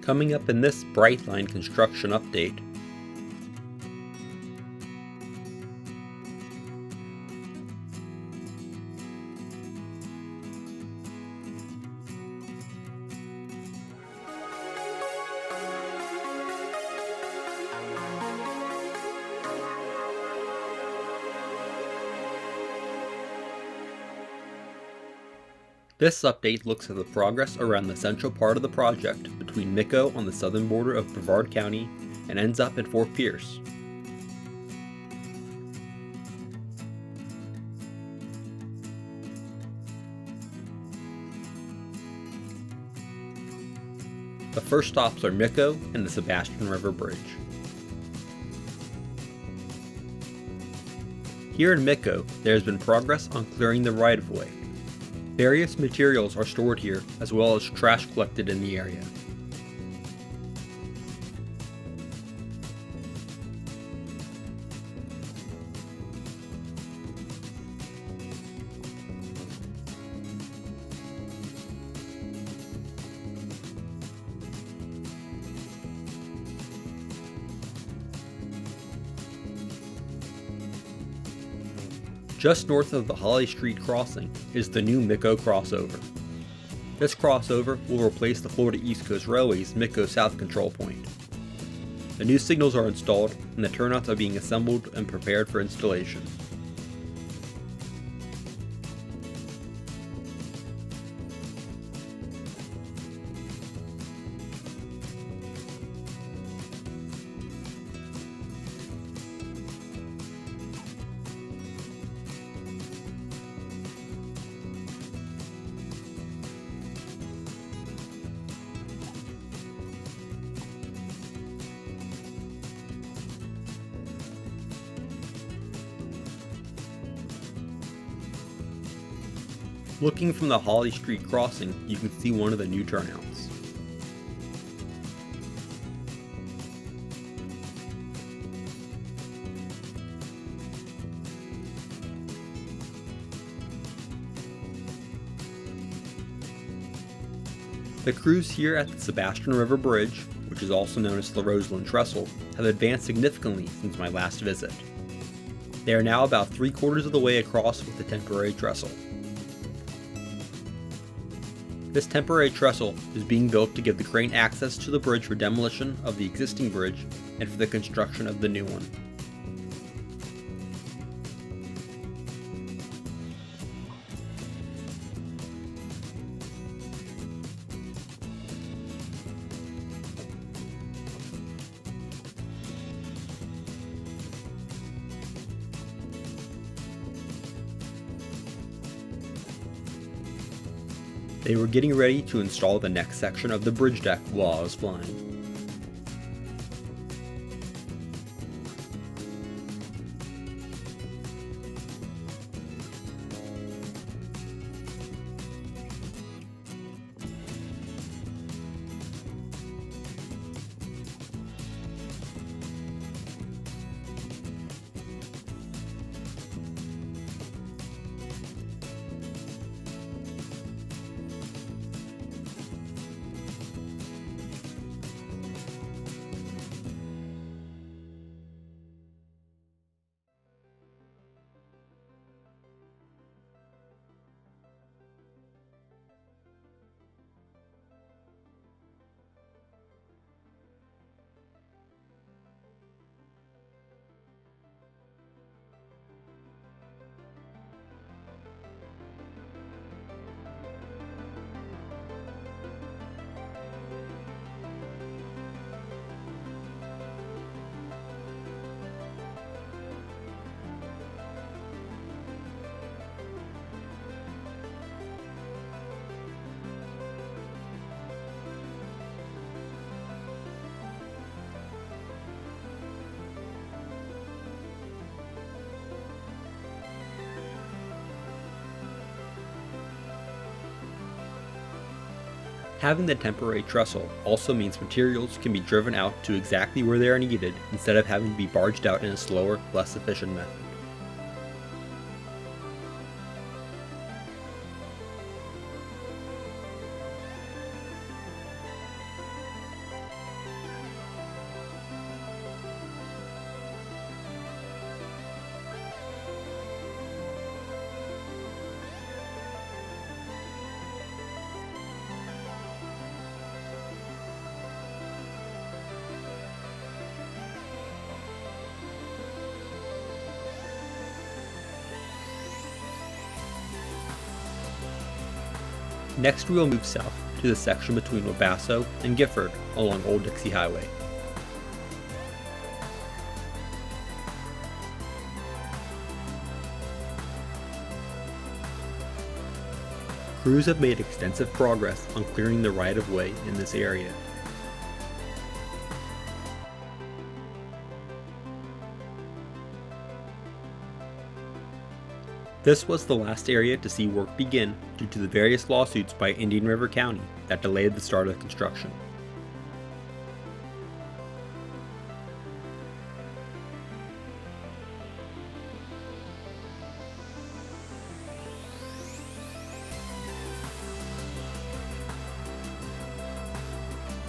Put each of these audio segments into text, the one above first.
Coming up in this Brightline construction update. This update looks at the progress around the central part of the project between Micco on the southern border of Brevard County and ends up at Fort Pierce. The first stops are Micco and the Sebastian River Bridge. Here in Micco, there has been progress on clearing the right-of-way. Various materials are stored here, as well as trash collected in the area. Just north of the Holly Street crossing is the new Micco crossover. This crossover will replace the Florida East Coast Railway's Micco South control point. The new signals are installed and the turnouts are being assembled and prepared for installation. Looking from the Holly Street crossing, you can see one of the new turnouts. The crews here at the Sebastian River Bridge, which is also known as the Roseland Trestle, have advanced significantly since my last visit. They are now about 3/4 of the way across with the temporary trestle. This temporary trestle is being built to give the crane access to the bridge for demolition of the existing bridge and for the construction of the new one. They were getting ready to install the next section of the bridge deck while I was flying. Having the temporary trestle also means materials can be driven out to exactly where they are needed instead of having to be barged out in a slower, less efficient method. Next we will move south to the section between Wabasso and Gifford along Old Dixie Highway. Crews have made extensive progress on clearing the right-of-way in this area. This was the last area to see work begin due to the various lawsuits by Indian River County that delayed the start of construction.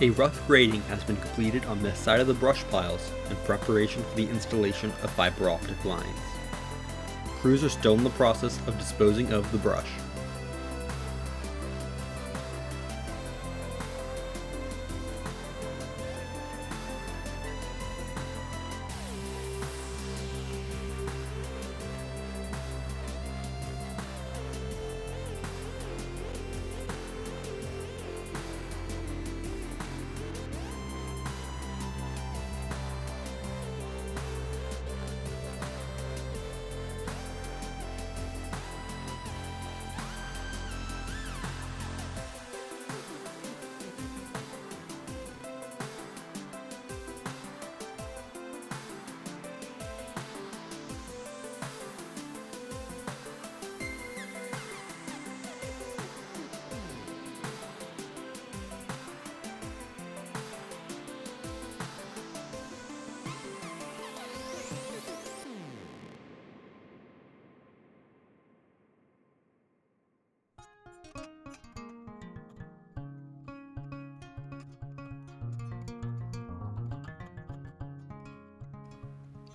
A rough grading has been completed on this side of the brush piles in preparation for the installation of fiber optic lines. Crews are still in the process of disposing of the brush.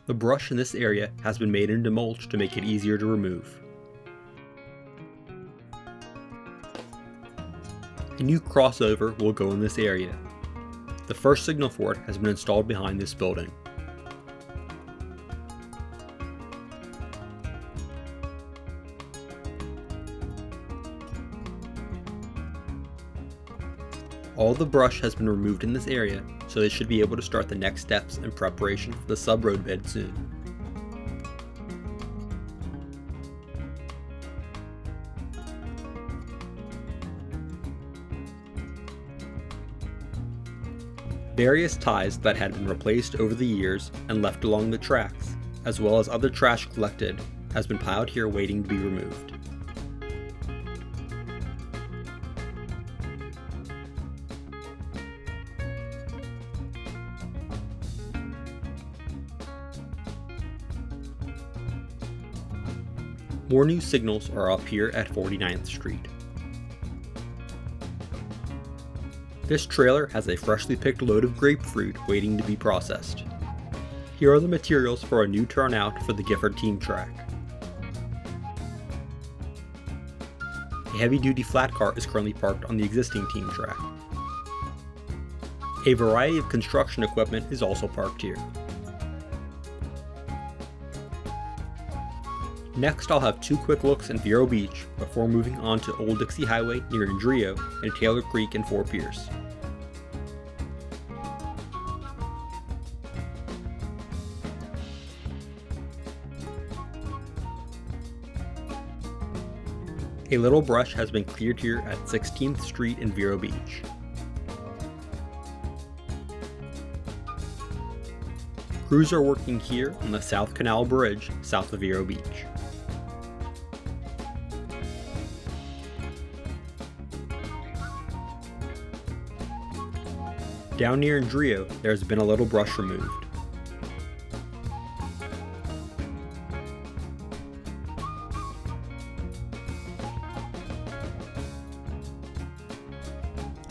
The brush in this area has been made into mulch to make it easier to remove. A new crossover will go in this area. The first signal for it has been installed behind this building. All the brush has been removed in this area, so they should be able to start the next steps in preparation for the sub-road bed soon. Various ties that had been replaced over the years and left along the tracks, as well as other trash collected, has been piled here waiting to be removed. More new signals are up here at 49th Street. This trailer has a freshly picked load of grapefruit waiting to be processed. Here are the materials for a new turnout for the Gifford team track. A heavy-duty flat car is currently parked on the existing team track. A variety of construction equipment is also parked here. Next, I'll have two quick looks in Vero Beach before moving on to Old Dixie Highway near Indrio and Taylor Creek and Fort Pierce. A little brush has been cleared here at 16th Street in Vero Beach. Crews are working here on the South Canal Bridge south of Vero Beach. Down near Indrio, there has been a little brush removed.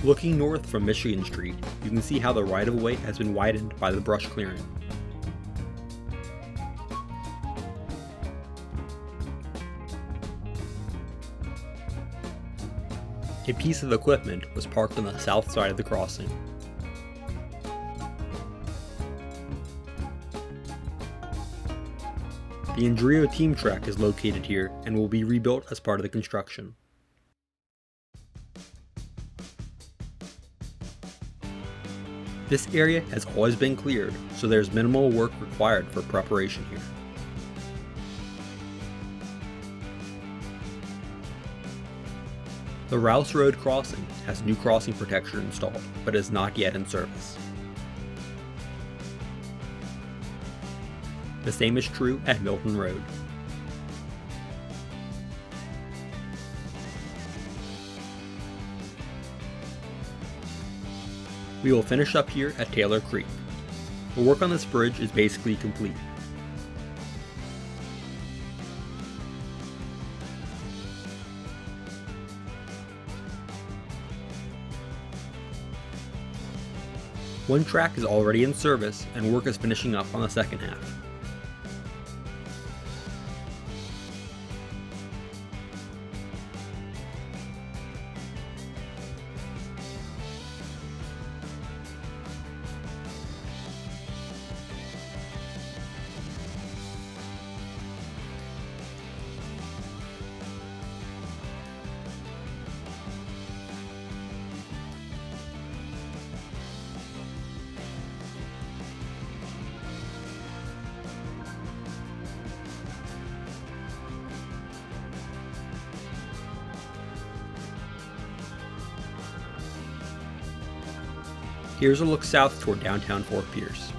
Looking north from Michigan Street, you can see how the right-of-way has been widened by the brush clearing. A piece of equipment was parked on the south side of the crossing. The Indrio team track is located here and will be rebuilt as part of the construction. This area has always been cleared, so there's minimal work required for preparation here. The Rouse Road crossing has new crossing protection installed, but is not yet in service. The same is true at Milton Road. We will finish up here at Taylor Creek. The work on this bridge is basically complete. One track is already in service and work is finishing up on the second half. Here's a look south toward downtown Fort Pierce.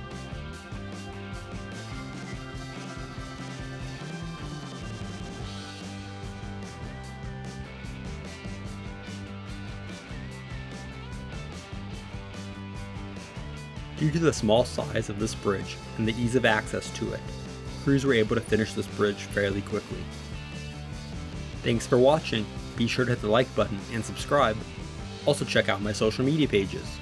Due to the small size of this bridge and the ease of access to it, crews were able to finish this bridge fairly quickly. Thanks for watching. Be sure to hit the like button and subscribe. Also check out my social media pages.